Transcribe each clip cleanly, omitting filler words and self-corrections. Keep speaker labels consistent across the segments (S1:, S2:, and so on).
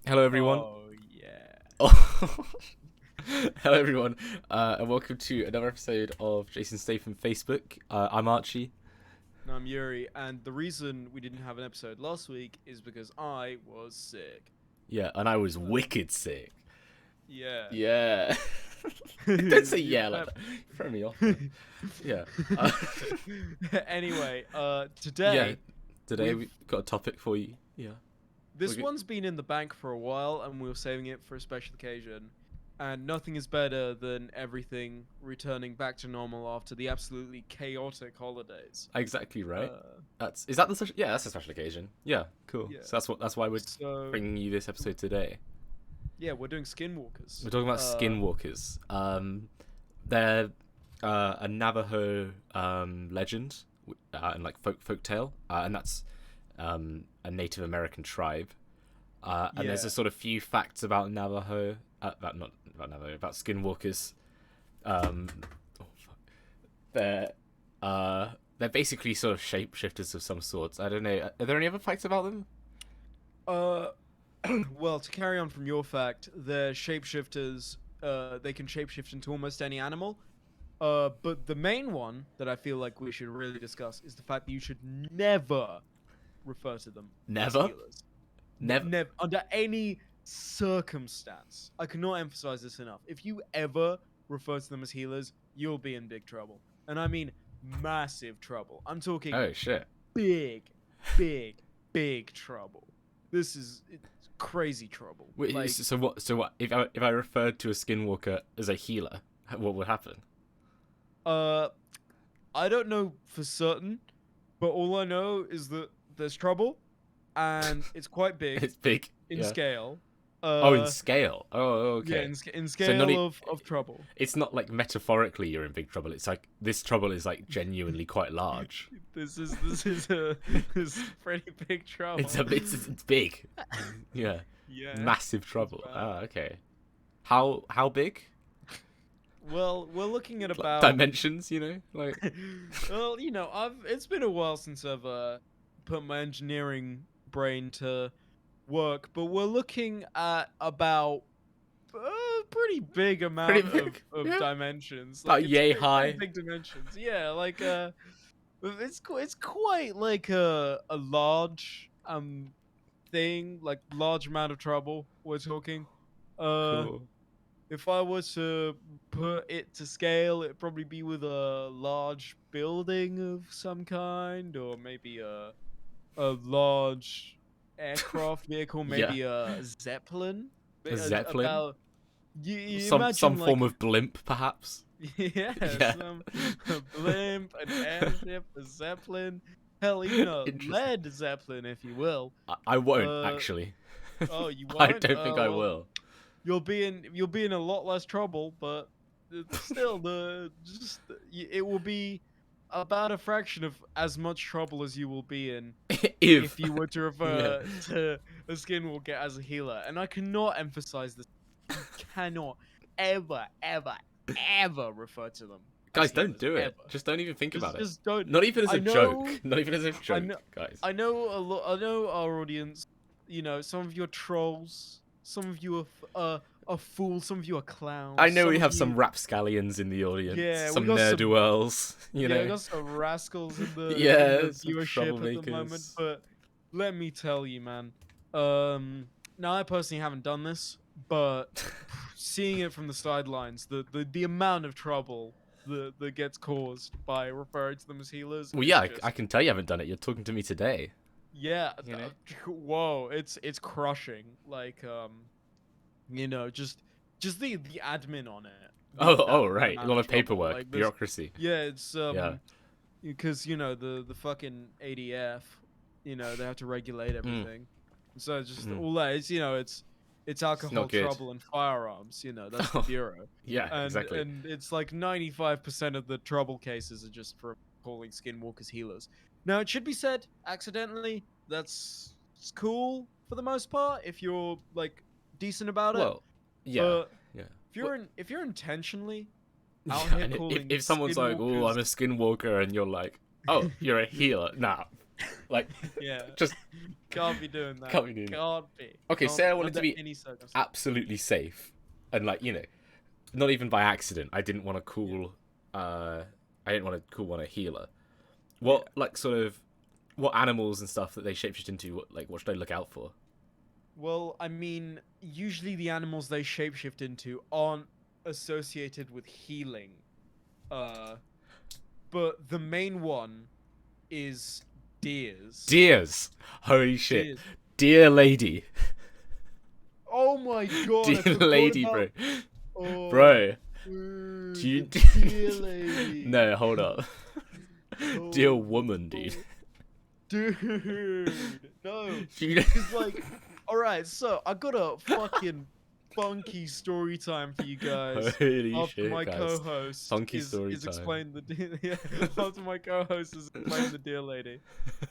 S1: Hello, everyone.
S2: Oh yeah.
S1: Oh. Hello, everyone, and welcome to another episode of Jason Statham Facebook. I'm Archie.
S2: No, I'm Yuri, and the reason we didn't have an episode last week is because I was sick.
S1: Yeah, and I was
S2: Um,
S1: wicked sick.
S2: yeah.
S1: Yeah. Don't say
S2: You
S1: yeah like
S2: pep-
S1: that. You throw me off there. Yeah.
S2: Anyway,
S1: Yeah.
S2: today
S1: Today
S2: we've
S1: we've got a topic for you. Yeah.
S2: this
S1: We
S2: one's been in the bank for a while, and we were saving it for a special occasion. And nothing is better than everything returning back to normal after the absolutely chaotic holidays.
S1: exactly right.
S2: Uh,
S1: Is that the special? Yeah, that's a special occasion. Yeah, cool.
S2: yeah.
S1: So that's why we're
S2: So
S1: bringing you this episode today.
S2: yeah, we're doing Skinwalkers.
S1: We're talking about skinwalkers. They're a Navajo legend and like folk tale, and that's a Native American tribe. And there's
S2: Yeah.
S1: a sort of few facts about Navajo, about not about Navajo, about skinwalkers. Oh, fuck. They're they're basically sort of shapeshifters of some sorts. I don't know. Are there any other facts about them?
S2: Uh, well, to carry on from your fact, they're shapeshifters. They can shapeshift into almost any animal. But the main one that I feel like we should really discuss is the fact that you should never refer to them as
S1: Never,
S2: healers.
S1: never.
S2: Never, under any circumstance. I cannot emphasize this enough. If you ever refer to them as healers, you'll be in big trouble. And I mean massive trouble. I'm talking
S1: Oh shit.
S2: big, big, big trouble. This is crazy trouble.
S1: Wait,
S2: Like,
S1: so what? So what? If I referred to a skinwalker as a healer, what would happen?
S2: uh, I don't know for certain, but all I know is that there's trouble, and it's quite big
S1: It's big.
S2: in
S1: Yeah.
S2: scale.
S1: Oh, in
S2: Uh,
S1: scale. Oh,
S2: yeah,
S1: okay.
S2: in
S1: So not
S2: scale of trouble.
S1: it's not like metaphorically you're in big trouble. It's like this trouble is like genuinely quite large.
S2: This is a this is pretty big trouble.
S1: It's big. Yeah.
S2: Yeah,
S1: Massive
S2: it's
S1: trouble.
S2: bad.
S1: Ah, okay. How big?
S2: Well, we're looking at
S1: Like
S2: about.
S1: dimensions, like.
S2: Well, I've it's been a while since I've put my engineering brain to work, but we're looking at about a pretty big
S1: Pretty
S2: amount
S1: big.
S2: of
S1: Yeah.
S2: dimensions. Like
S1: About
S2: it's
S1: yay
S2: pretty
S1: high.
S2: big dimensions. Yeah, like it's quite like a large thing, like large amount of trouble we're talking. Uh
S1: Cool.
S2: if I was to put it to scale, it'd probably be with a large building of some kind, or maybe a large aircraft vehicle,
S1: Yeah.
S2: maybe a zeppelin.
S1: A zeppelin.
S2: About you
S1: Some
S2: imagine
S1: form
S2: like
S1: of blimp, perhaps.
S2: yeah,
S1: Yeah.
S2: a blimp, an airship, a zeppelin, hell, even a
S1: Interesting.
S2: lead zeppelin, if you will.
S1: I won't
S2: Uh
S1: actually.
S2: oh, you
S1: I
S2: won't?
S1: don't think I
S2: Well,
S1: will.
S2: you'll be in a lot less trouble, but still, it will be about a fraction of as much trouble as you will be in
S1: If
S2: if you were to
S1: yeah,
S2: refer to a skinwalker as a healer. And I cannot emphasize this. You cannot ever, ever, ever refer to them as
S1: guys, don't
S2: healers.
S1: do it.
S2: Ever.
S1: Just don't even think about it.
S2: Just don't.
S1: Not even as
S2: I
S1: a joke.
S2: know.
S1: Not even as a
S2: I
S1: joke,
S2: know.
S1: guys.
S2: I know a lot. I know our audience. Some of you are trolls. Some of you are fools. Some of you are clowns.
S1: I know
S2: Some
S1: we
S2: of
S1: have
S2: you,
S1: some rapscallions in the audience,
S2: yeah, we
S1: some
S2: got some.
S1: ne'er-do-wells,
S2: Yeah, we got some rascals in
S1: yeah,
S2: the
S1: some
S2: viewership at the moment.
S1: troublemakers.
S2: But let me tell you, man. Now I personally haven't done this, but seeing it from the sidelines, the amount of trouble that gets caused by referring to them as healers
S1: Well,
S2: is
S1: yeah, I
S2: just
S1: can tell you haven't done it. You're talking to me today.
S2: yeah.
S1: You know?
S2: Whoa, it's crushing. Like just the admin on it.
S1: Oh, right. A
S2: Amount
S1: lot
S2: of
S1: of
S2: trouble.
S1: paperwork,
S2: Like there's
S1: bureaucracy.
S2: yeah, it's
S1: Yeah.
S2: because the fucking ADF, they have to regulate
S1: Mm,
S2: everything. So it's just
S1: mm.
S2: all that it's alcohol
S1: not good.
S2: trouble and firearms. That's the bureau,
S1: Yeah,
S2: and
S1: exactly.
S2: and it's like 95% of the trouble cases are just for calling skinwalkers healers. Now it should be said, accidentally, that's it's cool for the most part if you're like decent about it.
S1: Well, yeah,
S2: But
S1: yeah.
S2: if you're intentionally out
S1: Yeah,
S2: here
S1: and
S2: calling
S1: if someone's like, "Oh, I'm
S2: skinwalkers
S1: a skinwalker," and you're like, "Oh, you're a healer," nah, Like,
S2: Yeah.
S1: just
S2: Can't be doing that.
S1: can't be doing.
S2: Can't be.
S1: Okay,
S2: Can't
S1: say I
S2: be
S1: wanted to
S2: under
S1: be
S2: any circumstance.
S1: absolutely safe, and like not even by accident. I didn't want to
S2: Yeah.
S1: call. I didn't want to call one a healer.
S2: Yeah.
S1: What like sort of what animals and stuff that they shapeshift into? What should I look out for?
S2: Well, I mean, usually the animals they shapeshift into aren't associated with healing. Uh, but the main one is deers.
S1: Deers. Holy shit.
S2: Deers.
S1: Dear lady.
S2: Oh my god, I
S1: Dear
S2: forgot
S1: lady,
S2: about.
S1: bro.
S2: Oh,
S1: Bro. Do you?
S2: the deer lady.
S1: No, hold up. Dear
S2: Oh,
S1: woman, dude.
S2: dude, no.
S1: You-
S2: Because like, all right, so I got a fucking funky story time for you guys.
S1: Holy
S2: After
S1: shit,
S2: my
S1: guys.
S2: co-host
S1: Funky
S2: is,
S1: story
S2: is
S1: time.
S2: explained the deer, yeah, after my co-host is explained the deer lady.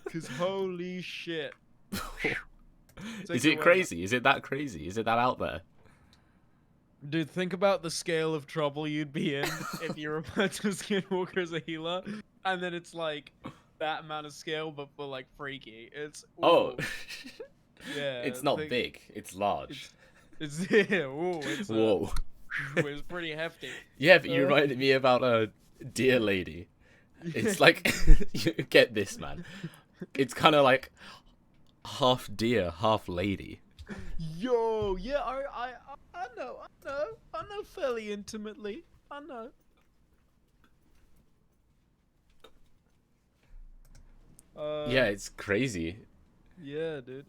S2: Because holy shit. Take
S1: Is
S2: it
S1: it
S2: away,
S1: crazy? Is it that crazy? Is it that out there?
S2: dude, think about the scale of trouble you'd be in if you referred to Skinwalker as a healer, and then it's like that amount of scale, but for like freaky. It's
S1: Oh.
S2: ooh, yeah.
S1: It's not big. It's large.
S2: It's yeah. Ooh, it's
S1: Whoa.
S2: it's pretty hefty.
S1: Yeah, but you
S2: Uh,
S1: reminded me about a dear lady. It's like you get this, man. It's kind of like half deer, half lady.
S2: Yo, yeah, I know fairly intimately. I know.
S1: Yeah, it's crazy.
S2: Yeah, dude.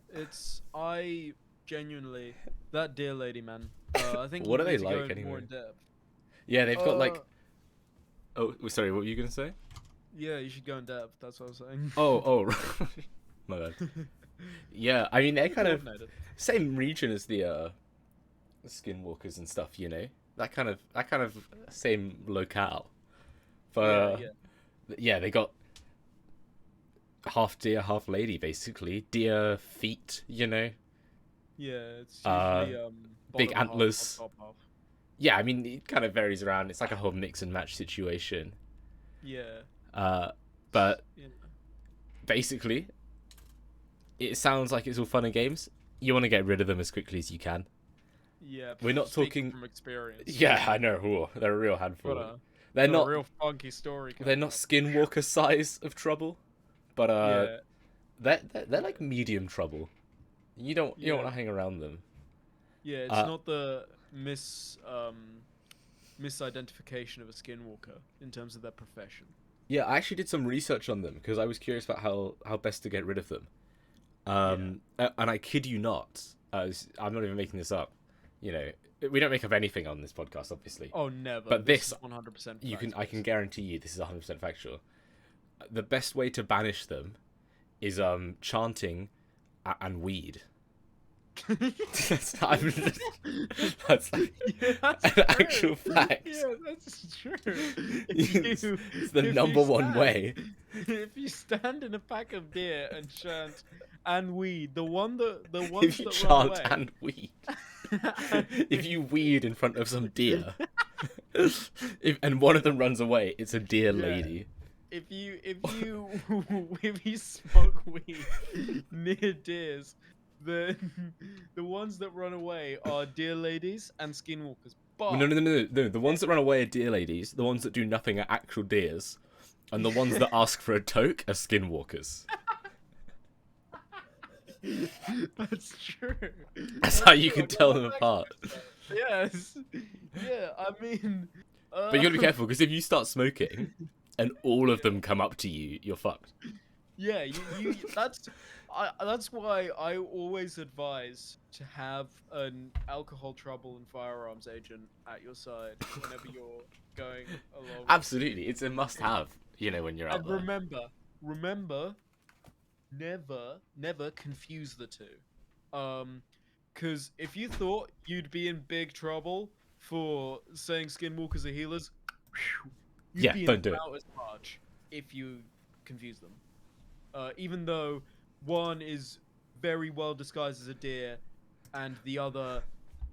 S2: I genuinely that dear lady, man. I think
S1: What
S2: we
S1: are they
S2: need to go
S1: like,
S2: in more
S1: anyway?
S2: in depth.
S1: Yeah, they've got like.
S2: Uh,
S1: Oh, sorry. What were you gonna say?
S2: Yeah, you should go in depth. That's what I was saying.
S1: Oh. My bad. Yeah, I mean they're kind of
S2: Coordinated.
S1: same region as the skinwalkers and stuff. That kind of same locale. But
S2: Yeah.
S1: yeah, they got half deer, half lady, basically. Deer feet,
S2: Yeah, it's
S1: Uh,
S2: usually
S1: big
S2: bottom half,
S1: antlers.
S2: top half.
S1: Yeah, I mean, it kind of varies around. It's like a whole mix and match situation.
S2: Yeah.
S1: But
S2: You know.
S1: basically, it sounds like it's all fun and games. You want to get rid of them as quickly as you can.
S2: Yeah.
S1: We're not
S2: speaking
S1: talking.
S2: from experience.
S1: Yeah, I know. Ooh, they're a real handful.
S2: Got a,
S1: They're
S2: got a
S1: not.
S2: real funky story.
S1: They're
S2: coming
S1: not
S2: up.
S1: skinwalker size of trouble, but
S2: Yeah.
S1: they're like medium trouble. You don't want
S2: Yeah.
S1: to hang around them.
S2: Yeah. It's
S1: Uh,
S2: not the misidentification of a skinwalker in terms of their profession.
S1: Yeah, I actually did some research on them because I was curious about how best to get rid of them. And I kid you not, I'm not even making this up. We don't make up anything on this podcast, obviously.
S2: Oh, never.
S1: But
S2: this
S1: this,
S2: is 100%.
S1: I can guarantee you this is 100% factual. The best way to banish them is chanting and weed. that's that's like
S2: Yeah, that's
S1: an
S2: true.
S1: actual fact.
S2: Yeah, that's true.
S1: It's the
S2: if
S1: number
S2: you
S1: one
S2: stand-
S1: way.
S2: If you stand in a pack of deer and chant and weed, the ones
S1: If you
S2: that
S1: chant
S2: run away.
S1: and weed. If you weed in front of some deer, and one of them runs away, it's a deer
S2: Yeah.
S1: lady.
S2: if you if you smoke weed near deers, the ones that run away are deer ladies and skinwalkers. But
S1: No. The ones that run away are deer ladies. The ones that do nothing are actual deers, and the ones that ask for a toke are skinwalkers.
S2: that's true.
S1: That's how you can tell them apart.
S2: Yes. Yeah, I mean.
S1: But you gotta be careful because if you start smoking, and all of them come up to you, you're fucked.
S2: Yeah, you that's why I always advise to have an alcohol trouble and firearms agent at your side whenever you're going along.
S1: Absolutely, it's a must-have. When you're out
S2: And
S1: there.
S2: remember, never confuse the two. Because if you thought you'd be in big trouble for saying skinwalkers are healers, you'd
S1: Yeah,
S2: be
S1: don't
S2: in
S1: do it.
S2: about as much if you confuse them. Even though one is very well disguised as a deer, and the other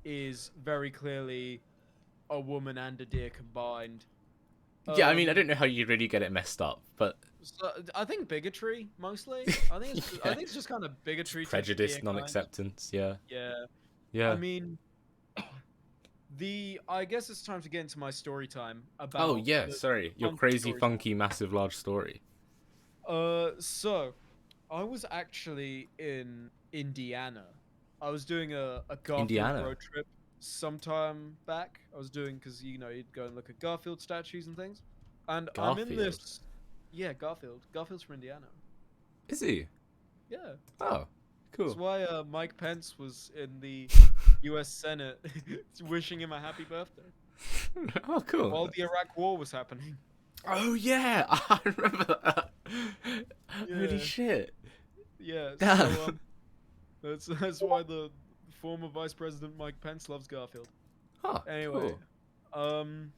S2: is very clearly a woman and a deer combined.
S1: Yeah, I mean, I don't know how you really get it messed up, but
S2: So, I think bigotry mostly. I
S1: Yeah.
S2: think it's just kind of
S1: Just
S2: bigotry to be
S1: prejudice,
S2: a kind.
S1: non-acceptance. Yeah.
S2: Yeah. I
S1: Yeah.
S2: mean, I guess it's time to get into my story time
S1: Oh
S2: about
S1: yeah.
S2: the
S1: Sorry, your
S2: funky
S1: crazy,
S2: stories.
S1: funky, massive, large story.
S2: So I was actually in Indiana. I was doing a Garfield
S1: Indiana.
S2: road trip sometime back. I was doing because you'd go and look at Garfield statues and things, and I'm in
S1: Garfield.
S2: this. Yeah, Garfield. Garfield's from Indiana.
S1: Is he?
S2: Yeah,
S1: Oh,
S2: that's
S1: cool.
S2: why Mike Pence was in the U.S. Senate wishing him a happy birthday
S1: Oh, cool.
S2: while the Iraq War was happening.
S1: Oh yeah, I remember that. Holy
S2: Yeah,
S1: shit.
S2: yeah.
S1: Damn.
S2: So that's why the former Vice President Mike Pence loves Garfield.
S1: Oh,
S2: Anyway,
S1: cool.
S2: um,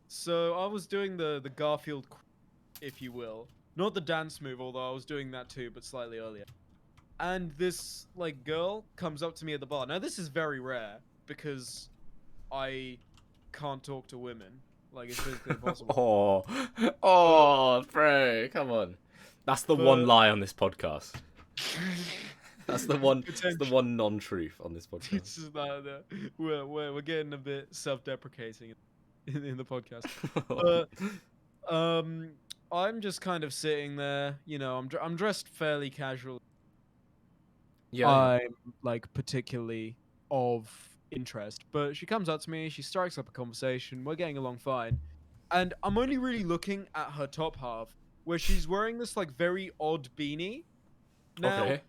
S2: so I was doing the Garfield, if you will, not the dance move, although I was doing that too, but slightly earlier. And this like girl comes up to me at the bar. Now this is very rare because I can't talk to women. Like it's physically impossible.
S1: Oh,
S2: But
S1: oh, bro, come on. That's the one
S2: but
S1: lie on this podcast. That's the one. It's the
S2: potential.
S1: one non-truth on this podcast.
S2: It's just that we're getting a bit self-deprecating in the podcast. But um, I'm just kind of sitting there. I'm dressed fairly casual.
S1: Yeah, yeah.
S2: I'm like particularly of interest, but she comes up to me. She strikes up a conversation. We're getting along fine, and I'm only really looking at her top half, where she's wearing this like very odd beanie. Now,
S1: Okay.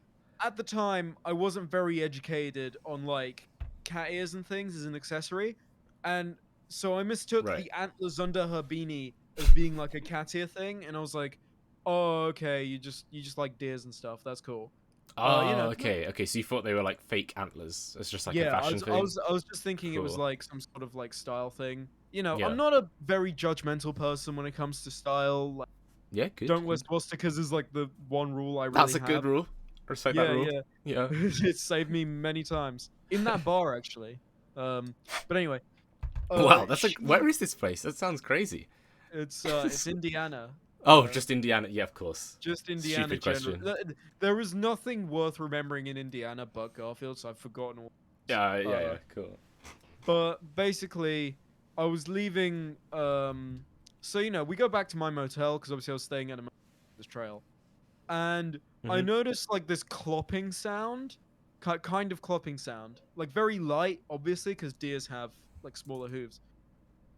S2: at the time, I wasn't very educated on like cat ears and things as an accessory, and so I mistook
S1: Right.
S2: the antlers under her beanie as being like a cat ear thing, and I was like, "Oh, okay, you just like deers and stuff. That's cool."
S1: Oh,
S2: Kind of,
S1: okay. Okay, so you thought they were like fake antlers. It's just like a
S2: yeah. I
S1: fashion
S2: was I
S1: thing.
S2: was I was just thinking it was
S1: Cool.
S2: like some sort of like style thing.
S1: Yeah.
S2: I'm not a very judgmental person when it comes to style. Like,
S1: Yeah, good,
S2: don't wear
S1: good.
S2: swastikas is like the one rule I really
S1: That's a
S2: have.
S1: good rule. Respect that
S2: Yeah,
S1: rule.
S2: yeah.
S1: Yeah.
S2: It saved me many times in that bar actually. But anyway,
S1: Wow, that's like,
S2: she
S1: where is this place? That sounds crazy.
S2: it's Indiana.
S1: Oh, just Indiana. Yeah, of course.
S2: Just Indiana
S1: Stupid
S2: general.
S1: question.
S2: There is nothing worth remembering in Indiana but Garfield, so I've forgotten all.
S1: Yeah, yeah,
S2: Uh,
S1: yeah. Cool.
S2: but basically, I was leaving. So we go back to my motel because obviously I was staying at a this trail, and I
S1: Mhm.
S2: noticed like this clopping sound, kind of clopping sound, like very light, obviously because deers have like smaller hooves,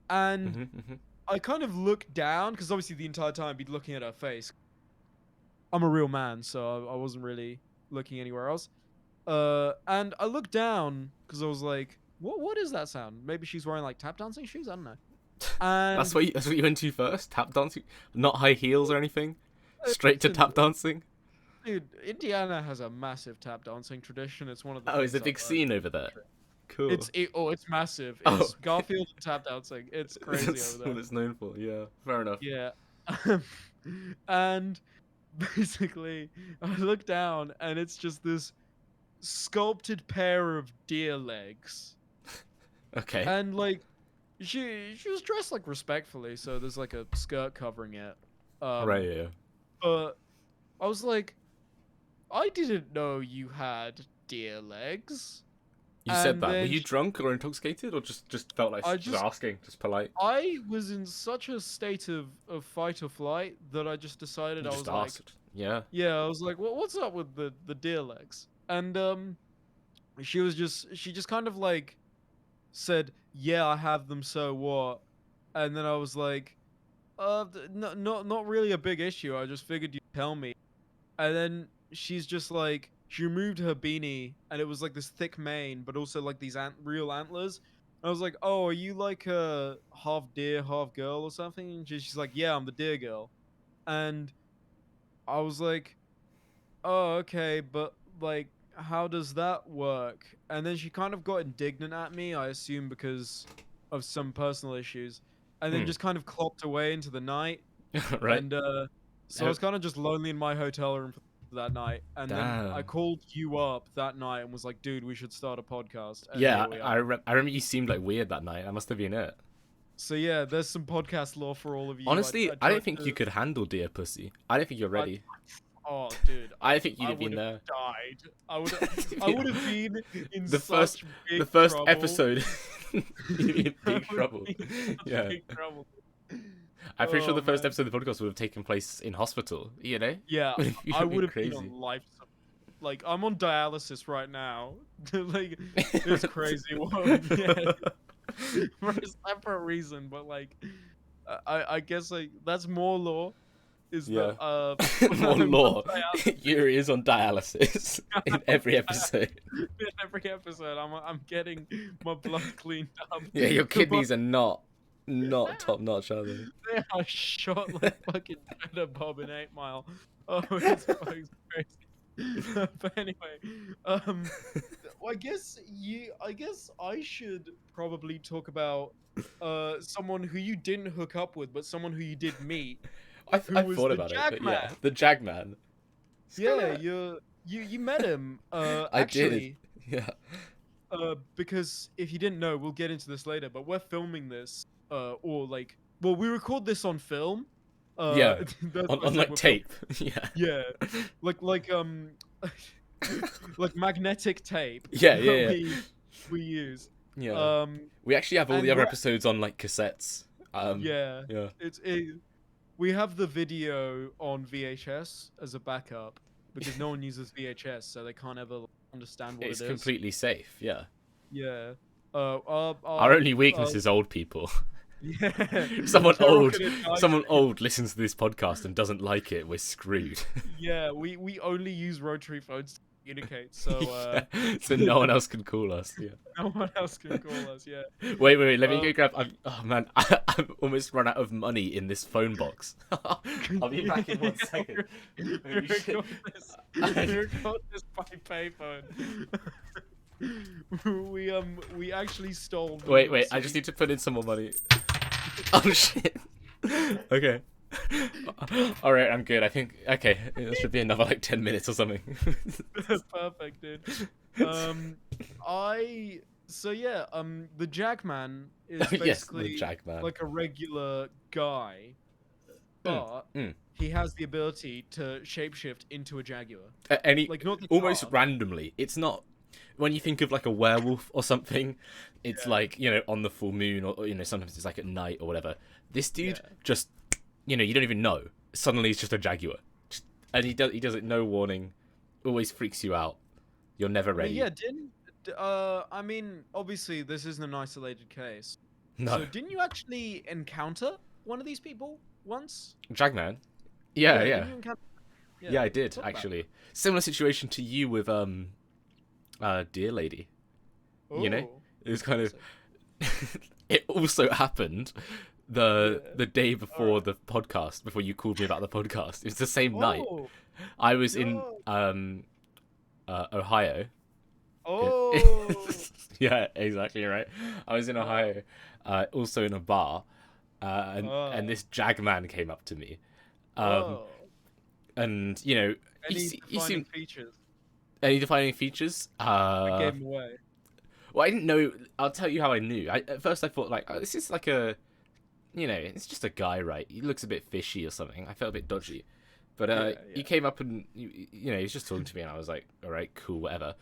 S2: and
S1: Mhm. Mhm.
S2: I kind of looked down because obviously the entire time I'd be looking at her face. I'm a real man, so I wasn't really looking anywhere else. And I looked down because I was like, what is that sound? Maybe she's wearing like tap dancing shoes. I don't know.
S1: That's
S2: And
S1: what you went to first. Tap dancing, not high heels or anything. Straight to
S2: listen,
S1: tap dancing.
S2: dude, Indiana has a massive tap dancing tradition. It's one of the
S1: Oh, is a
S2: things I've
S1: big
S2: learned
S1: scene
S2: from
S1: over
S2: the
S1: there.
S2: trip.
S1: Cool.
S2: It's massive.
S1: Oh,
S2: It's Garfield and tap dancing. It's crazy over
S1: that's
S2: there.
S1: what it's known for. Yeah, fair enough.
S2: Yeah. And basically, I look down and it's just this sculpted pair of deer legs.
S1: Okay.
S2: And like she was dressed like respectfully, so there's like a skirt covering it.
S1: Right.
S2: Um,
S1: Yeah.
S2: but I was like, I didn't know you had deer legs.
S1: You said
S2: And
S1: that. Were
S2: then
S1: you drunk or intoxicated, or just felt like
S2: I
S1: just
S2: just
S1: asking, just polite?
S2: I was in such a state of fight or flight that I just decided
S1: You
S2: I
S1: just
S2: was like,
S1: asked. Yeah.
S2: yeah, I was like, what's up with the deer legs? And she just kind of like said, yeah, I have them, so what? And then I was like, not really a big issue. I just figured you'd tell me. And then she's just like, she removed her beanie, and it was like this thick mane, but also like these real antlers. I was like, oh, are you like a half deer, half girl or something? And she's like, yeah, I'm the deer girl. And I was like, oh, okay, but like, how does that work? And then she kind of got indignant at me, I assume because of some personal issues, and then
S1: Hmm.
S2: just kind of clopped away into the night.
S1: Right.
S2: And so I
S1: Oh,
S2: was kind of just lonely in my hotel room for that night. And then I
S1: damn.
S2: called you up that night and was like, dude, we should start a podcast. And
S1: Yeah,
S2: here we are.
S1: I remember you seemed like weird that night. That must have been it.
S2: So yeah, there's some podcast lore for all of you.
S1: Honestly,
S2: I
S1: I
S2: tried
S1: don't think
S2: to.
S1: you could handle Dear Pussy. I don't think you're
S2: I,
S1: ready.
S2: oh, dude,
S1: I think you'd
S2: I
S1: have
S2: would
S1: been
S2: have
S1: there.
S2: died. I would have been in
S1: the first
S2: such
S1: the
S2: big
S1: first
S2: trouble.
S1: episode. You'd be in
S2: I
S1: big
S2: would
S1: trouble.
S2: be in such
S1: Yeah.
S2: big trouble.
S1: I'm pretty sure
S2: Oh
S1: the first
S2: man.
S1: episode of the podcast would have taken place in hospital, you know?
S2: Yeah,
S1: You'd
S2: I
S1: have been
S2: would have been on
S1: crazy.
S2: life. Like I'm on dialysis right now. Like it's crazy. Yeah, for a separate reason, but like I guess like that's more law. Is that
S1: Yeah. More
S2: I'm on
S1: law.
S2: dialysis.
S1: Yuri is on dialysis in
S2: I'm
S1: every episode.
S2: in every episode, I'm getting my blood cleaned up.
S1: Yeah, your
S2: My-
S1: kidneys are not top notch, are they?
S2: they are shot like fucking Cheddar Bob in 8 Mile. Oh, it's fucking crazy. But anyway, well, I guess I should probably talk about someone who you didn't hook up with, but someone who you did meet, who
S1: I
S2: was
S1: thought
S2: the
S1: about it, but yeah,
S2: Jackman.
S1: the Jagman.
S2: Yeah, you met him.
S1: I did.
S2: Actually,
S1: Yeah.
S2: because if you didn't know, we'll get into this later. But we're filming this, or like, well, we record this on film.
S1: Yeah.
S2: That's
S1: On
S2: what I said,
S1: like
S2: we're
S1: tape. Yeah.
S2: yeah, like like magnetic tape.
S1: Yeah, yeah,
S2: that
S1: yeah.
S2: we use.
S1: Yeah.
S2: Um,
S1: We actually have all the
S2: and
S1: other
S2: we're
S1: episodes on like cassettes.
S2: yeah,
S1: Yeah.
S2: we have the video on VHS as a backup because no one uses VHS, so they can't ever understand what
S1: It's
S2: it is.
S1: completely safe. Yeah.
S2: Yeah.
S1: Our only weakness is old people.
S2: yeah.
S1: Someone
S2: They're all
S1: old,
S2: gonna die
S1: someone
S2: today.
S1: old listens to this podcast and doesn't like it. We're screwed.
S2: Yeah, we only use rotary phones to communicate, so
S1: Yeah, so no one else can call us. Yeah.
S2: no one else can call us. Yeah.
S1: Wait. Let me
S2: Um,
S1: go grab. Oh man, I've almost run out of money in this phone box. I'll be back in 1 second.
S2: We
S1: Holy shit.
S2: record this by payphone. We actually stole.
S1: Wait. I
S2: some-
S1: just need to put in some more money. Oh shit. Okay. All right, I'm good. I think okay. It should be another like 10 minutes or something.
S2: Perfect, dude. The Jackman is
S1: Yes, the
S2: basically
S1: Jagman.
S2: like a regular guy, but he has the ability to shapeshift into a jaguar.
S1: Any
S2: Like not the
S1: almost
S2: car.
S1: randomly. It's not when you think of like a werewolf or something. It's
S2: Yeah.
S1: like on the full moon or sometimes it's like at night or whatever. This dude
S2: Yeah.
S1: just you don't even know. Suddenly he's just a jaguar, and he does it no warning. Always freaks you out. You're never
S2: I mean,
S1: ready.
S2: yeah, I mean, obviously this isn't an isolated case.
S1: No,
S2: So didn't you actually encounter one of these people once?
S1: Jagman. Yeah.
S2: didn't you encounter-
S1: Yeah, I did
S2: talk about
S1: actually. Similar situation to you with Dear Lady.
S2: it.
S1: You know,
S2: Oh,
S1: it was kind of.
S2: classic.
S1: It also happened the day before
S2: Alright.
S1: the podcast, before you called me about the podcast. It was the same night.
S2: Oh,
S1: I was in
S2: no.
S1: Ohio.
S2: Oh.
S1: Yeah, exactly right. I was in Ohio, also in a bar, and this Jagman came up to me,
S2: Oh.
S1: and
S2: Any
S1: you
S2: defining
S1: seem
S2: features?
S1: any defining features?
S2: I gave him away.
S1: Well, I didn't know. I'll tell you how I knew. At first, I thought like, oh, this is like a, it's just a guy, right? He looks a bit fishy or something. I felt a bit dodgy, but
S2: Yeah.
S1: he came up and he was just talking to me, and I was like, all right, cool, whatever.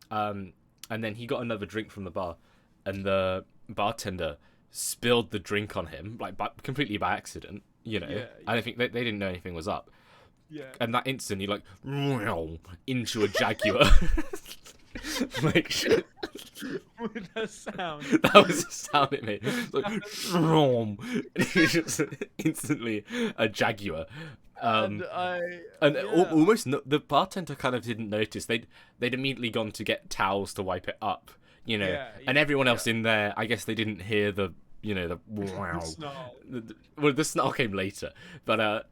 S1: And then he got another drink from the bar, and the bartender spilled the drink on him, like completely by accident.
S2: Yeah,
S1: I don't think they didn't know anything was up,
S2: Yeah.
S1: and that instant he like into a jaguar. Like shit.
S2: With that sound.
S1: That was the sound it made. It was like, vroom. It was just instantly a jaguar.
S2: And yeah.
S1: Almost the bartender kind of didn't notice. They'd immediately gone to get towels to wipe it up,
S2: Yeah,
S1: and everyone else in there. I guess they didn't hear the wow.
S2: snarl.
S1: Well, the snarl came later, but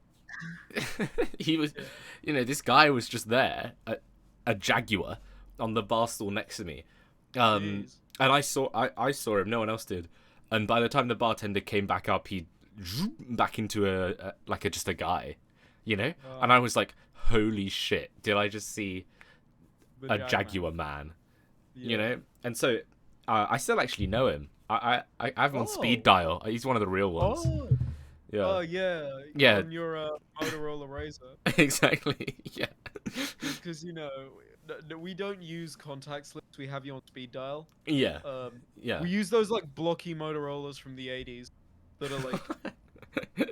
S1: he was, this guy was just there, a jaguar on the bar stool next to me,
S2: Jeez.
S1: and I saw him. No one else did. And by the time the bartender came back up, he back into just a guy, And I was like, holy shit! Did I just see
S2: The
S1: a
S2: Jackman.
S1: jaguar man?
S2: Yeah.
S1: And so I still actually know him. I have him on speed
S2: Oh,
S1: dial. He's one of the real ones.
S2: oh,
S1: Yeah.
S2: oh yeah,
S1: Yeah.
S2: on your Motorola Razr.
S1: Exactly. Yeah.
S2: Because we don't use contact slips. We have you on speed dial.
S1: Yeah.
S2: We
S1: Yeah.
S2: use those like blocky Motorola's from the 80s that are like,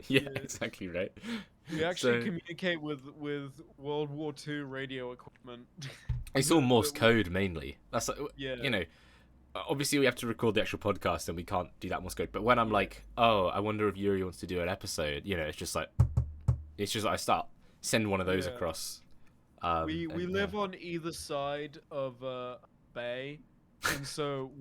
S1: Yeah.
S2: yeah.
S1: Exactly right.
S2: We actually
S1: So
S2: communicate with World War II radio equipment.
S1: it's all Morse
S2: That we,
S1: code mainly. That's like,
S2: yeah,
S1: you know. Obviously, we have to record the actual podcast, and we can't do that Morse code. But when I'm
S2: yeah,
S1: like, oh, I wonder if Yuri wants to do an episode, it's just like I start send one of those
S2: yeah.
S1: across.
S2: We
S1: And yeah.
S2: live on either side of a bay, and so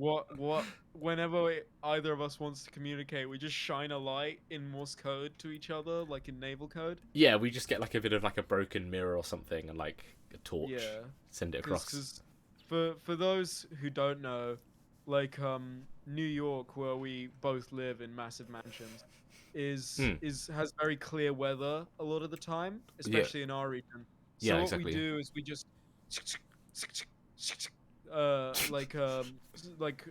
S2: whenever either of us wants to communicate, we just shine a light in Morse code to each other, like in naval code.
S1: Yeah, we just get like a bit of like a broken mirror or something, and like a torch,
S2: Yeah,
S1: send it
S2: because
S1: across.
S2: for those who don't know, like New York, where we both live in massive mansions,
S1: Hmm.
S2: is has very clear weather a lot of the time,
S1: Yeah,
S2: especially in our region.
S1: yeah,
S2: So what we
S1: exactly.
S2: do is we just like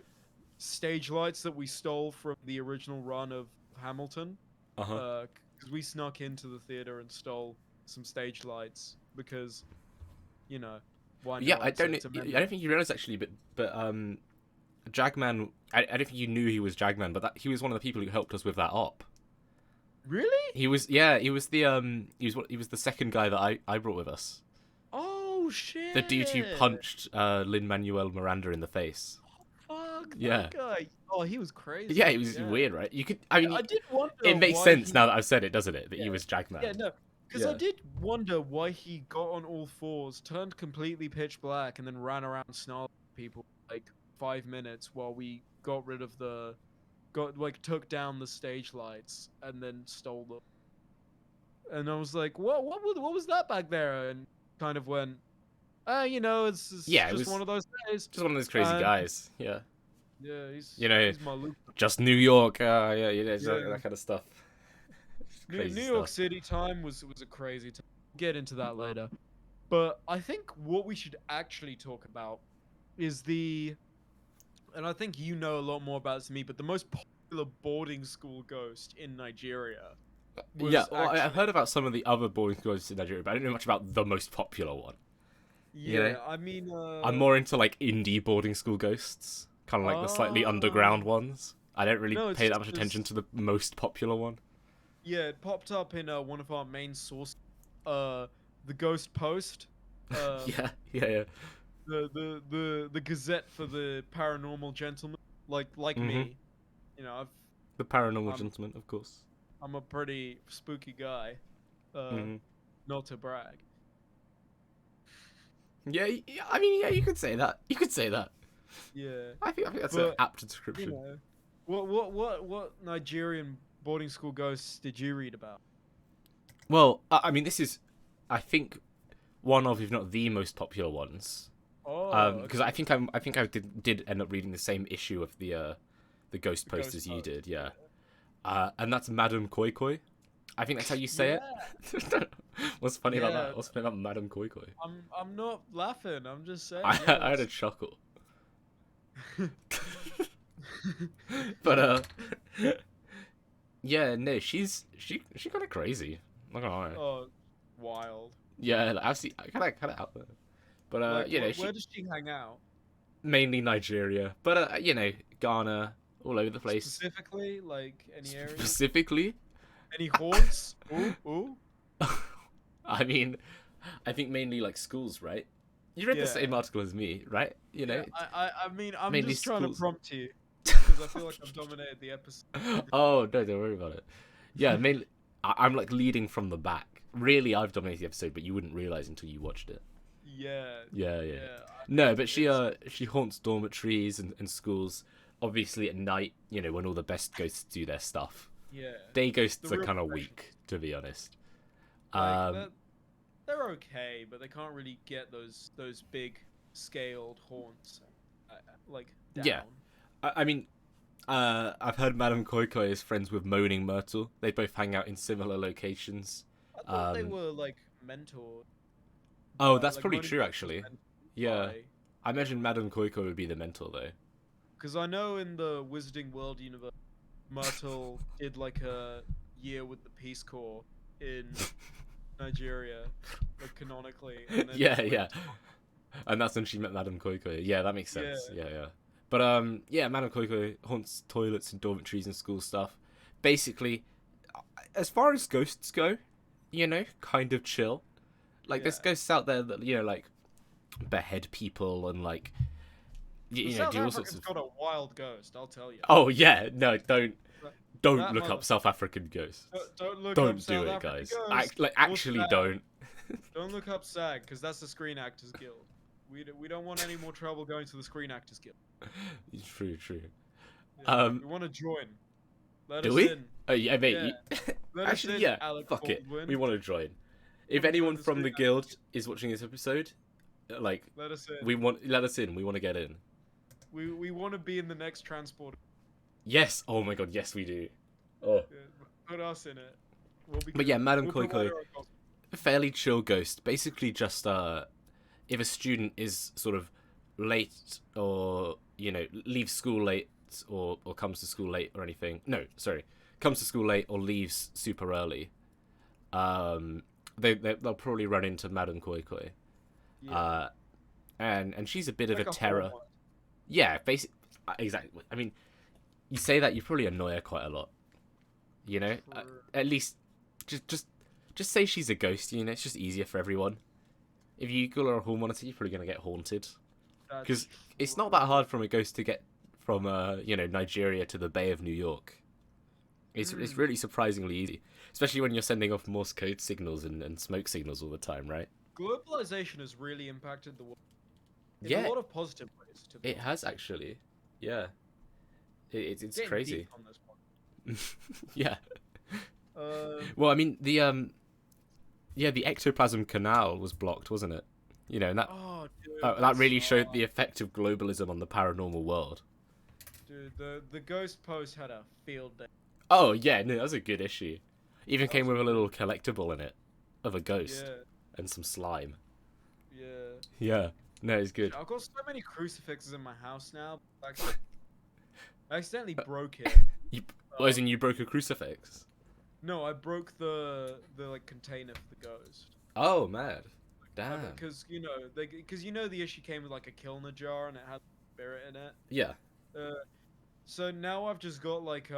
S2: stage lights that we stole from the original run of Hamilton,
S1: Uh huh.
S2: because we snuck into the theater and stole some stage lights because you know why
S1: Yeah,
S2: not? It's a
S1: I
S2: memory.
S1: don't think you realize actually, but Jagman. I don't think you knew he was Jagman, but he was one of the people who helped us with that op.
S2: Really?
S1: He was he was the second guy that I brought with us.
S2: Oh
S1: The dude who
S2: shit!
S1: punched Lin Manuel Miranda in the face.
S2: Fuck
S1: Yeah.
S2: that guy. Oh, he was
S1: Yeah,
S2: crazy.
S1: it was
S2: Yeah.
S1: weird, right? You could, I mean,
S2: I did
S1: it
S2: wonder
S1: makes
S2: why
S1: sense now
S2: he.
S1: that I've said it, doesn't it? That
S2: Yeah.
S1: he was
S2: Yeah.
S1: Jagman.
S2: No. Because I
S1: Yeah.
S2: did wonder why he got on all fours, turned completely pitch black, and then ran around snarling at people like 5 minutes while we got rid of the, got like took down the stage lights and then stole them. And I was like, what was that back there? And kind of went, it's
S1: Yeah, it
S2: just
S1: was
S2: one of those days.
S1: just one of those crazy
S2: And
S1: guys. Yeah.
S2: yeah,
S1: You know,
S2: he's my Luke.
S1: just New York. Yeah,
S2: Yeah.
S1: that kind of stuff.
S2: New
S1: Crazy
S2: York
S1: stuff.
S2: City time was a crazy time. Get into that later. But I think what we should actually talk about is and I think you know a lot more about this than me, but the most popular boarding school ghost in Nigeria
S1: Yeah,
S2: was
S1: well, I've
S2: actually,
S1: heard about some of the other boarding schools in Nigeria, but I don't know much about the most popular one. You know,
S2: yeah, I mean,
S1: I'm more into like indie boarding school ghosts, kind of like the slightly underground ones. I don't really
S2: no, it's
S1: pay that
S2: just
S1: much attention
S2: because,
S1: to the most popular one.
S2: yeah, it popped up in one of our main sources, the Ghost Post, um,
S1: Yeah, yeah, yeah.
S2: the Gazette for the Paranormal Gentleman, like
S1: Mhm.
S2: me, you know,
S1: The paranormal
S2: I'm
S1: gentleman, of course.
S2: I'm a pretty spooky guy,
S1: Mhm.
S2: not to brag.
S1: Yeah, yeah, I mean, yeah, you could say that. You could say that.
S2: Yeah,
S1: I think that's an
S2: but
S1: apt
S2: you
S1: description.
S2: know, what Nigerian boarding school ghosts did you read about?
S1: Well, I mean, this is, I think, one of, if not the most popular ones.
S2: Oh,
S1: Because
S2: okay,
S1: I think I did end up reading the same issue of the Ghost
S2: the
S1: Post
S2: Ghost
S1: as you
S2: Post.
S1: did.
S2: Yeah,
S1: Yeah. And that's Madame Koi Koi. I think that's how you say
S2: yeah,
S1: it. What's funny about
S2: yeah.
S1: that? What's funny about Madame Koi Koi?
S2: I'm not laughing. I'm just saying. Yeah,
S1: I had a
S2: that's.
S1: chuckle. But yeah, no, she kind of crazy. Not gonna lie.
S2: Oh, wild.
S1: Yeah, like, actually, kind of out there. But
S2: Like,
S1: you know,
S2: where
S1: she
S2: does she hang out?
S1: mainly Nigeria, but you know, Ghana, all over the place.
S2: Specifically, like any areas?
S1: Specifically,
S2: Any haunts? Ooh, ooh.
S1: I mean, I think mainly like schools, right? You read the same
S2: Yeah.
S1: article as me, right? You know,
S2: Yeah, I mean, I'm
S1: mainly
S2: just trying to
S1: schools.
S2: prompt you because I feel like I've dominated the episode.
S1: Oh no, don't worry about it. Yeah, mainly I'm like leading from the back. Really, I've dominated the episode, but you wouldn't realize until you watched it.
S2: Yeah,
S1: Yeah, yeah.
S2: yeah.
S1: No, but
S2: It's
S1: she haunts dormitories and schools. Obviously at night, you know, when all the best ghosts do their stuff.
S2: yeah.
S1: Day
S2: The
S1: ghosts are
S2: real
S1: kind of
S2: professionals.
S1: weak, to be honest.
S2: Like
S1: Um,
S2: they're okay, but they can't really get those big scaled haunts like
S1: yeah.
S2: down.
S1: I mean, I've heard Madame Koi Koi is friends with Moaning Myrtle. They both hang out in similar locations.
S2: I thought they
S1: Um,
S2: were like mentored
S1: oh,
S2: by
S1: that's
S2: like
S1: probably
S2: Moaning
S1: true,
S2: Myrtle was
S1: actually.
S2: mentored
S1: Yeah.
S2: by
S1: I imagine Madame Koi Koi would be the mentor, though.
S2: Because I know in the Wizarding World universe, Myrtle did like a year with the Peace Corps in Nigeria, like canonically, and then
S1: Yeah,
S2: just
S1: yeah.
S2: went.
S1: And that's when she met Madame Koiko. Yeah, that makes
S2: Yeah,
S1: sense. Yeah, yeah. But yeah, Madame Koiko haunts toilets and dormitories and school stuff. Basically, as far as ghosts go, kind of chill. Like
S2: yeah.
S1: there's ghosts out there that like behead people and like
S2: But South
S1: do all sorts
S2: Africa's
S1: of.
S2: got a wild ghost, I'll tell you.
S1: Oh yeah, no,
S2: That,
S1: don't
S2: that
S1: look
S2: mother.
S1: up South African ghosts.
S2: Don't look up
S1: Don't do
S2: South
S1: it,
S2: African
S1: guys.
S2: ghost. Or
S1: Actually,
S2: SAG.
S1: don't.
S2: Don't look up SAG, because that's the Screen Actors Guild. We don't want any more trouble going to the Screen Actors Guild.
S1: True, true.
S2: Yeah.
S1: Um,
S2: We want to join. Let
S1: do
S2: us
S1: we?
S2: in.
S1: Oh yeah, mate.
S2: Yeah. Let us
S1: Actually,
S2: in,
S1: yeah.
S2: Alec
S1: Fuck it.
S2: Baldwin.
S1: We want to join.
S2: We
S1: If
S2: wanna join
S1: anyone
S2: the
S1: from
S2: Screen
S1: the
S2: Actors
S1: guild
S2: Guild.
S1: is watching this episode, like,
S2: Let us in.
S1: let us in. We want to get in.
S2: We want to be in the next transport.
S1: Yes. Oh my god. Yes, we do. Oh.
S2: Yeah, put us in it. We'll be
S1: But
S2: good.
S1: yeah, Madame
S2: We'll provide
S1: Koiko,
S2: our own costume.
S1: fairly chill ghost. Basically, just if a student is sort of late or leaves school late or comes to school late or anything. No, sorry, comes to school late or leaves super early. They'll probably run into Madame Koi Koi.
S2: Yeah.
S1: And she's a bit of
S2: Like
S1: a
S2: a
S1: terror.
S2: hormone.
S1: Yeah, exactly. I mean, you say that, you probably annoy her quite a lot.
S2: True.
S1: At least just say she's a ghost. It's just easier for everyone. If you call her a hall monitor, you're probably gonna get haunted.
S2: That's
S1: Because it's
S2: true.
S1: not that hard from a ghost to get from Nigeria to the Bay of New York. It's really surprisingly easy, especially when you're sending off Morse code signals and smoke signals all the time, right?
S2: Globalization has really impacted the world in
S1: Yeah,
S2: a lot of positive ways. To be
S1: it has
S2: honest.
S1: actually. Yeah, it's
S2: Getting
S1: crazy.
S2: deep on this one.
S1: Yeah.
S2: Um,
S1: Well, I mean the ectoplasm canal was blocked, wasn't it? And
S2: oh, dude,
S1: that really showed the effect of globalism on the paranormal world.
S2: dude, the Ghost Post had a field day.
S1: Oh yeah, no, that was a good issue. Even
S2: That
S1: came
S2: was
S1: with a little collectible in it of a ghost
S2: Yeah,
S1: and some slime.
S2: yeah.
S1: Yeah, no, it's good.
S2: I've got so many crucifixes in my house now. I accidentally broke it.
S1: As in you broke a crucifix?
S2: No, I broke the like container for the ghost.
S1: Oh man, damn.
S2: Because the issue came with like a Kilner jar and it had spirit in it.
S1: Yeah.
S2: So now I've just got like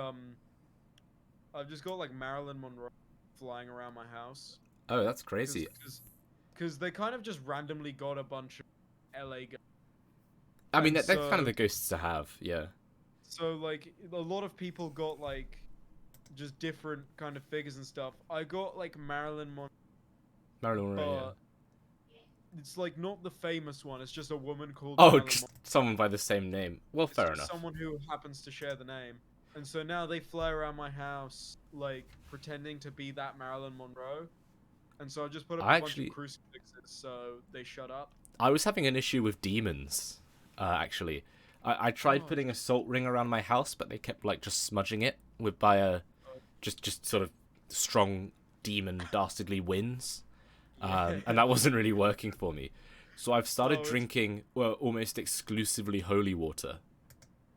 S2: Marilyn Monroe flying around my house.
S1: Oh, that's crazy.
S2: Because they kind of just randomly got a bunch of LA ghosts.
S1: I mean,
S2: and
S1: they're kind of
S2: so-
S1: the ghosts to have. Yeah.
S2: So like a lot of people got like just different kind of figures and stuff. I got like Marilyn Monroe.
S1: Marilyn Monroe. Yeah.
S2: It's like not the famous one. It's just a woman called
S1: Oh,
S2: Marilyn
S1: just
S2: Monroe.
S1: someone by the same name. Well,
S2: It's
S1: fair
S2: just
S1: enough.
S2: someone who happens to share the name. And so now they fly around my house like pretending to be that Marilyn Monroe. And so I just put up a bunch of crucifixes so they shut up.
S1: I was having an issue with demons. Actually, I tried
S2: Oh.
S1: putting a salt ring around my house, but they kept like just smudging it by a just sort of strong demon dastardly winds. And that wasn't really working for me. So I've started drinking almost exclusively holy water.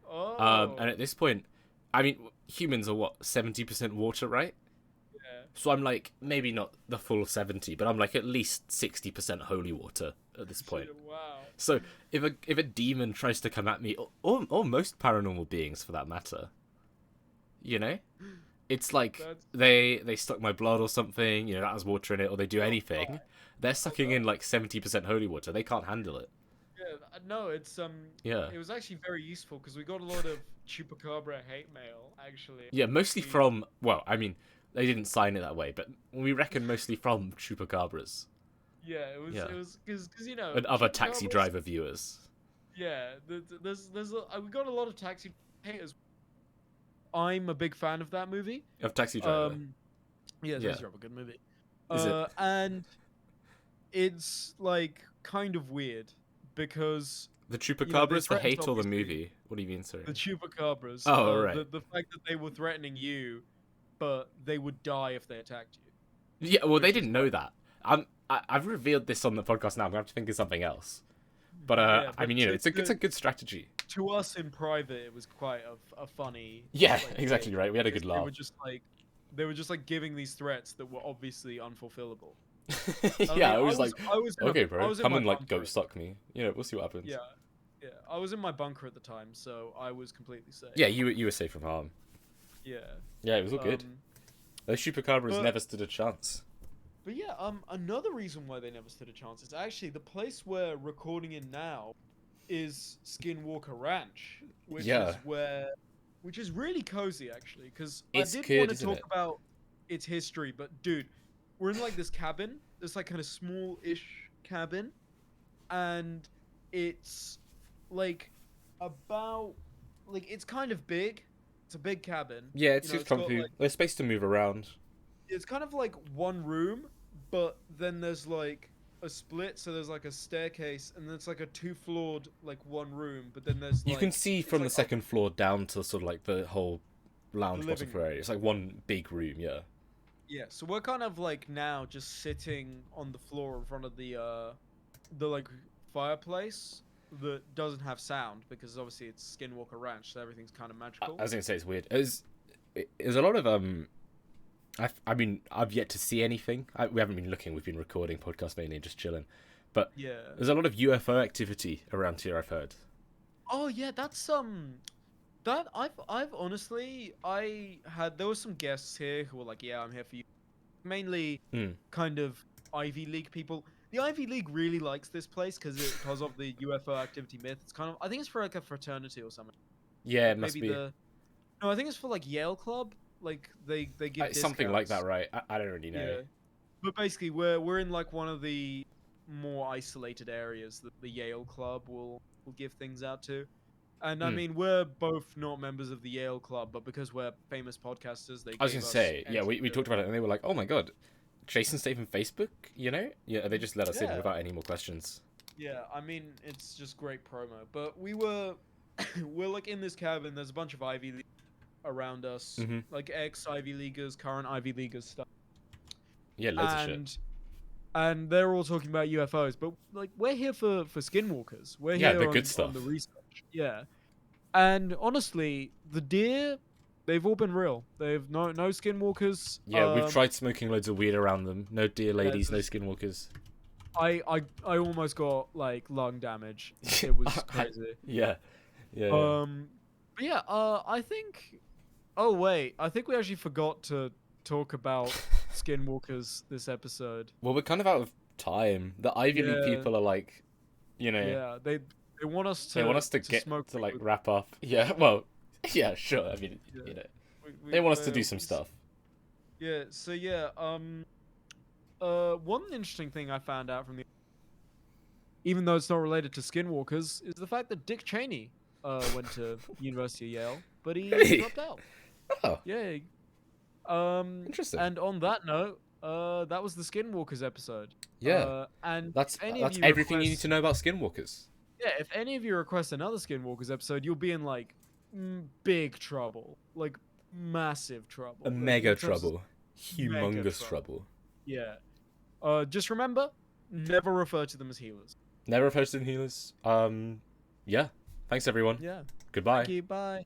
S2: Oh.
S1: And at this point, I mean, humans are what, 70% water, right?
S2: Yeah.
S1: So I'm like, maybe not the full 70, but I'm like at least 60% holy water at this point.
S2: Wow.
S1: So if a demon tries to come at me, or most paranormal beings for that matter, it's like they suck my blood or something, that has water in it, or they do anything. They're sucking in like 70% holy water. They can't handle it.
S2: Yeah, no, it's
S1: Yeah.
S2: It was actually very useful because we got a lot of chupacabra hate mail actually.
S1: Yeah, mostly from, well, I mean, they didn't sign it that way, but we reckon mostly from chupacabras.
S2: Yeah, it was because
S1: And other taxi
S2: chupacabras-
S1: driver viewers.
S2: Yeah, we got a lot of taxi haters. I'm a big fan of that movie.
S1: Of Taxi Driver.
S2: Yeah,
S1: Yeah.
S2: Taxi Driver, good movie.
S1: Is it?
S2: And it's like kind of weird because
S1: The Chupacabras, the
S2: threatened,
S1: hate or the
S2: obviously.
S1: movie? What do you mean, sorry?
S2: the chupacabras.
S1: Oh, right.
S2: The fact that they were threatening you, but they would die if they attacked you.
S1: Yeah, well, they
S2: which is
S1: didn't know that. I've revealed this on the podcast now. I'm going to have to think of something else. But,
S2: Yeah,
S1: I
S2: but
S1: mean, it's a good strategy.
S2: to us in private, it was quite a funny
S1: Yeah,
S2: like
S1: exactly
S2: thing,
S1: right. We had a
S2: because
S1: good laugh.
S2: they were just like giving these threats that were obviously unfulfillable. I
S1: Yeah,
S2: mean,
S1: I was like, okay,
S2: I
S1: bro,
S2: was in
S1: come
S2: my
S1: and like
S2: bunker.
S1: ghost suck me. You know, we'll see what happens.
S2: Yeah, yeah, I was in my bunker at the time, so I was completely safe.
S1: Yeah, you were safe from harm.
S2: Yeah.
S1: Yeah, it was all good.
S2: Um,
S1: Those chupacabras
S2: but
S1: never stood a chance.
S2: but yeah, another reason why they never stood a chance is actually the place we're recording in now is Skinwalker Ranch,
S1: Yeah,
S2: which is really cozy actually, because I
S1: it's
S2: did want
S1: good,
S2: to
S1: isn't
S2: talk
S1: it?
S2: about its history, but dude, we're in like this cabin, this like kind of small-ish cabin, and it's like about like it's kind of big. It's a big cabin.
S1: Yeah,
S2: You
S1: it's
S2: know,
S1: just
S2: it's got
S1: comfy.
S2: like
S1: There's space to move around.
S2: it's kind of like one room, but then there's like a split, so there's like a staircase, and then it's like a two-floored like one room, but then there's
S1: You can
S2: like
S1: see
S2: it's
S1: from the
S2: like
S1: second floor down to sort of like the whole
S2: the
S1: lounge bottom
S2: living
S1: floor
S2: room.
S1: area. It's like one big room, yeah.
S2: Yeah, so we're kind of like now just sitting on the floor in front of the like fireplace that doesn't have sound because obviously it's Skinwalker Ranch, so everything's kind of
S1: I
S2: magical.
S1: was gonna say it's weird. There's a lot of I mean, I've yet to see anything. We haven't been looking. We've been recording podcast mainly and just chilling. But
S2: Yeah.
S1: there's a lot of UFO activity around here. I've heard.
S2: Oh yeah, that's that I've honestly I had there were some guests here who were like, yeah, I'm here for you. Mainly
S1: Hmm.
S2: kind of Ivy League people. The Ivy League really likes this place because of the UFO activity myth. It's kind of I think it's for like a fraternity or something.
S1: Yeah,
S2: Like
S1: it must
S2: maybe
S1: be
S2: no, I think it's for like Yale Club. Like they give
S1: something like that,
S2: discounts.
S1: right? I don't really know.
S2: Yeah. But basically we're in like one of the more isolated areas that the Yale Club will give things out to. And I
S1: Hmm.
S2: mean, we're both not members of the Yale Club, but because we're famous podcasters, they
S1: I was
S2: gave
S1: gonna
S2: us
S1: say, yeah,
S2: entry
S1: we
S2: to
S1: talked
S2: it.
S1: about it and they were like, oh my god, Jason Statham Facebook, you know? Yeah, they just let us in
S2: Yeah,
S1: without any more questions.
S2: yeah. I mean, it's just great promo. But we were, we're like in this cabin. There's a bunch of Ivy League around us,
S1: Hmm.
S2: like ex Ivy Leaguers, current Ivy Leaguers stuff,
S1: Yeah, loads of shit.
S2: and they're all talking about UFOs. But like, we're here for Skinwalkers. We're
S1: Yeah, the
S2: here
S1: good
S2: on the
S1: stuff.
S2: research. Yeah. And honestly, the deer, they've all been real. They've no skinwalkers.
S1: Yeah, we've tried smoking loads of weed around them. No deer
S2: Yeah,
S1: ladies, no skinwalkers.
S2: I almost got like lung damage. It was crazy.
S1: Yeah, yeah, yeah.
S2: Um, but yeah, I think. Oh wait, I think we actually forgot to talk about skinwalkers this episode.
S1: Well, we're kind of out of time. The Ivy League
S2: Yeah,
S1: people are like, you know,
S2: yeah. They want us
S1: they want us to
S2: to
S1: get
S2: smoke
S1: to
S2: weed
S1: like
S2: with.
S1: wrap up. Yeah, well, yeah, sure. I mean,
S2: Yeah,
S1: you know,
S2: we,
S1: they
S2: we,
S1: want us to
S2: we're,
S1: do some stuff.
S2: yeah. So yeah. One interesting thing I found out from the even though it's not related to skinwalkers, is the fact that Dick Cheney went to University of Yale, but he
S1: Really?
S2: dropped out.
S1: Oh,
S2: Yeah.
S1: interesting.
S2: And on that note, that was the Skinwalkers episode.
S1: Yeah,
S2: And
S1: that's
S2: if any of
S1: that's
S2: you
S1: everything you need to
S2: request,
S1: know about skinwalkers.
S2: yeah, if any of you request another Skinwalkers episode, you'll be in like big trouble, like massive
S1: A
S2: trouble, like
S1: mega
S2: in terms of
S1: trouble,
S2: mega
S1: humongous
S2: trouble.
S1: trouble.
S2: Yeah. Just remember, never refer to them as healers.
S1: Never posted in healers. Yeah. Thanks everyone.
S2: Yeah.
S1: Goodbye.
S2: Thank you. Bye.